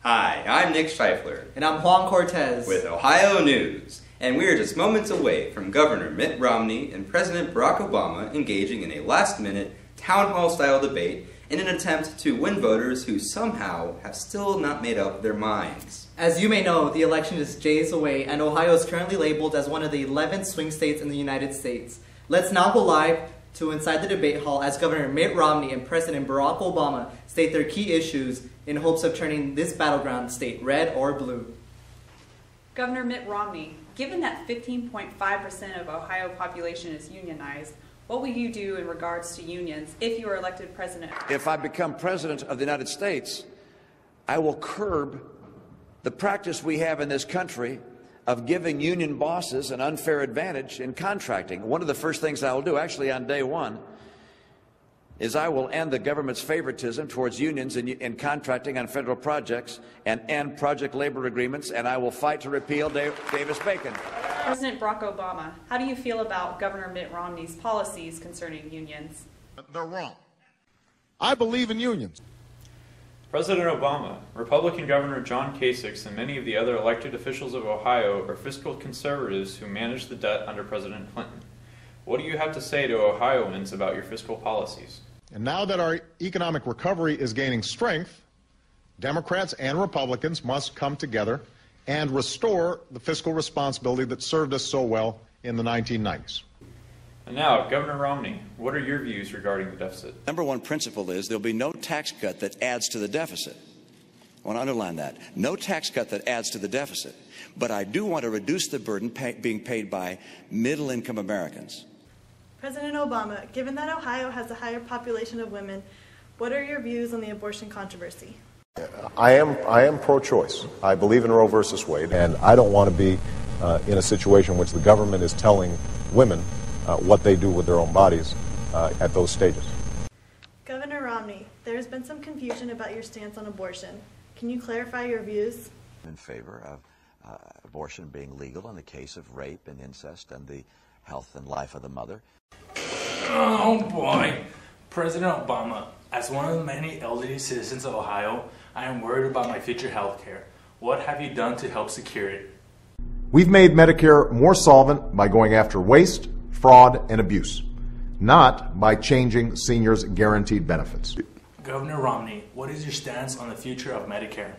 Hi, I'm Nick Scheifler. And I'm Juan Cortez. With Ohio News. And we are just moments away from Governor Mitt Romney and President Barack Obama engaging in a last-minute town hall-style debate in an attempt to win voters who somehow have still not made up their minds. As you may know, the election is days away, and Ohio is currently labeled as one of the 11 swing states in the United States. Let's now go live to inside the debate hall as Governor Mitt Romney and President Barack Obama state their key issues in hopes of turning this battleground state red or blue. Governor Mitt Romney, given that 15.5% of Ohio population is unionized, what will you do in regards to unions if you are elected president? If I become president of the United States, I will curb the practice we have in this country of giving union bosses an unfair advantage in contracting. One of the first things I will do, actually on day one, is I will end the government's favoritism towards unions in contracting on federal projects and end project labor agreements, and I will fight to repeal Davis-Bacon. President Barack Obama, how do you feel about Governor Mitt Romney's policies concerning unions? They're wrong. I believe in unions. President Obama, Republican Governor John Kasich, and many of the other elected officials of Ohio are fiscal conservatives who managed the debt under President Clinton. What do you have to say to Ohioans about your fiscal policies? And now that our economic recovery is gaining strength, Democrats and Republicans must come together and restore the fiscal responsibility that served us so well in the 1990s. And now, Governor Romney, what are your views regarding the deficit? Number one principle is there'll be no tax cut that adds to the deficit. I want to underline that. No tax cut that adds to the deficit. But I do want to reduce the burden being paid by middle-income Americans. President Obama, given that Ohio has a higher population of women, what are your views on the abortion controversy? I am pro-choice. I believe in Roe versus Wade, and I don't want to be in a situation in which the government is telling women what they do with their own bodies at those stages. Governor Romney, there has been some confusion about your stance on abortion. Can you clarify your views? In favor of abortion being legal in the case of rape and incest and the health and life of the mother. Oh boy! President Obama, as one of the many elderly citizens of Ohio, I am worried about my future health care. What have you done to help secure it? We've made Medicare more solvent by going after waste, fraud, and abuse, not by changing seniors' guaranteed benefits. Governor Romney, what is your stance on the future of Medicare?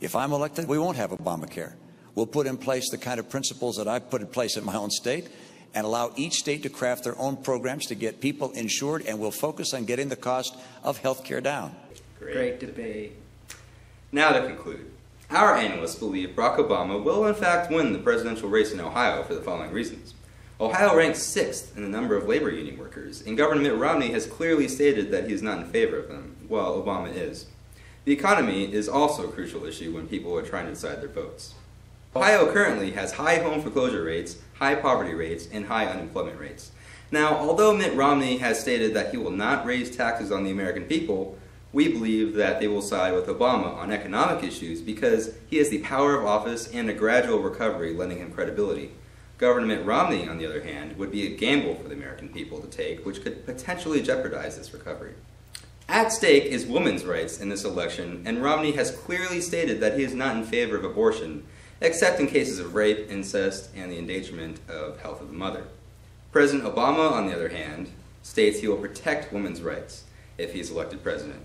If I'm elected, we won't have Obamacare. We'll put in place the kind of principles that I've put in place in my own state and allow each state to craft their own programs to get people insured, and we'll focus on getting the cost of health care down. Great debate. Now to conclude, our analysts believe Barack Obama will in fact win the presidential race in Ohio for the following reasons. Ohio ranks 6th in the number of labor union workers, and Governor Mitt Romney has clearly stated that he is not in favor of them, while Obama is. The economy is also a crucial issue when people are trying to decide their votes. Ohio currently has high home foreclosure rates, high poverty rates, and high unemployment rates. Now, although Mitt Romney has stated that he will not raise taxes on the American people, we believe that they will side with Obama on economic issues because he has the power of office and a gradual recovery lending him credibility. Governor Mitt Romney, on the other hand, would be a gamble for the American people to take, which could potentially jeopardize this recovery. At stake is women's rights in this election, and Romney has clearly stated that he is not in favor of abortion, except in cases of rape, incest, and the endangerment of health of the mother. President Obama, on the other hand, states he will protect women's rights if he is elected president.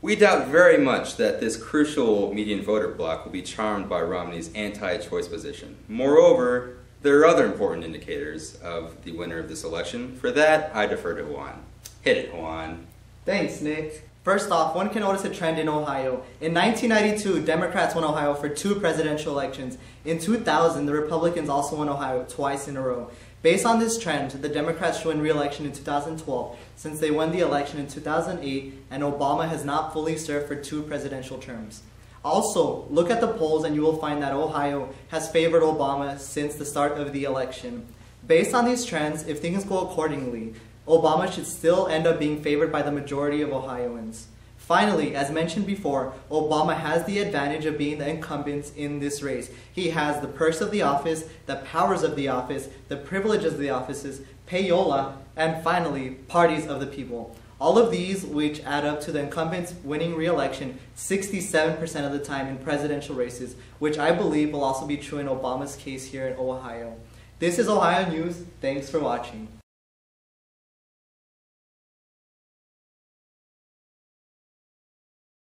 We doubt very much that this crucial median voter bloc will be charmed by Romney's anti-choice position. Moreover, there are other important indicators of the winner of this election. For that, I defer to Juan. Hit it, Juan. Thanks, Nick. First off, one can notice a trend in Ohio. In 1992, Democrats won Ohio for 2 presidential elections. In 2000, the Republicans also won Ohio twice in a row. Based on this trend, the Democrats should win re-election in 2012, since they won the election in 2008, and Obama has not fully served for 2 presidential terms. Also, look at the polls and you will find that Ohio has favored Obama since the start of the election. Based on these trends, if things go accordingly, Obama should still end up being favored by the majority of Ohioans. Finally, as mentioned before, Obama has the advantage of being the incumbent in this race. He has the perks of the office, the powers of the office, the privileges of the offices, payola, and finally, parties of the people. All of these, which add up to the incumbents winning re-election 67% of the time in presidential races, which I believe will also be true in Obama's case here in Ohio. This is Ohio News. Thanks for watching.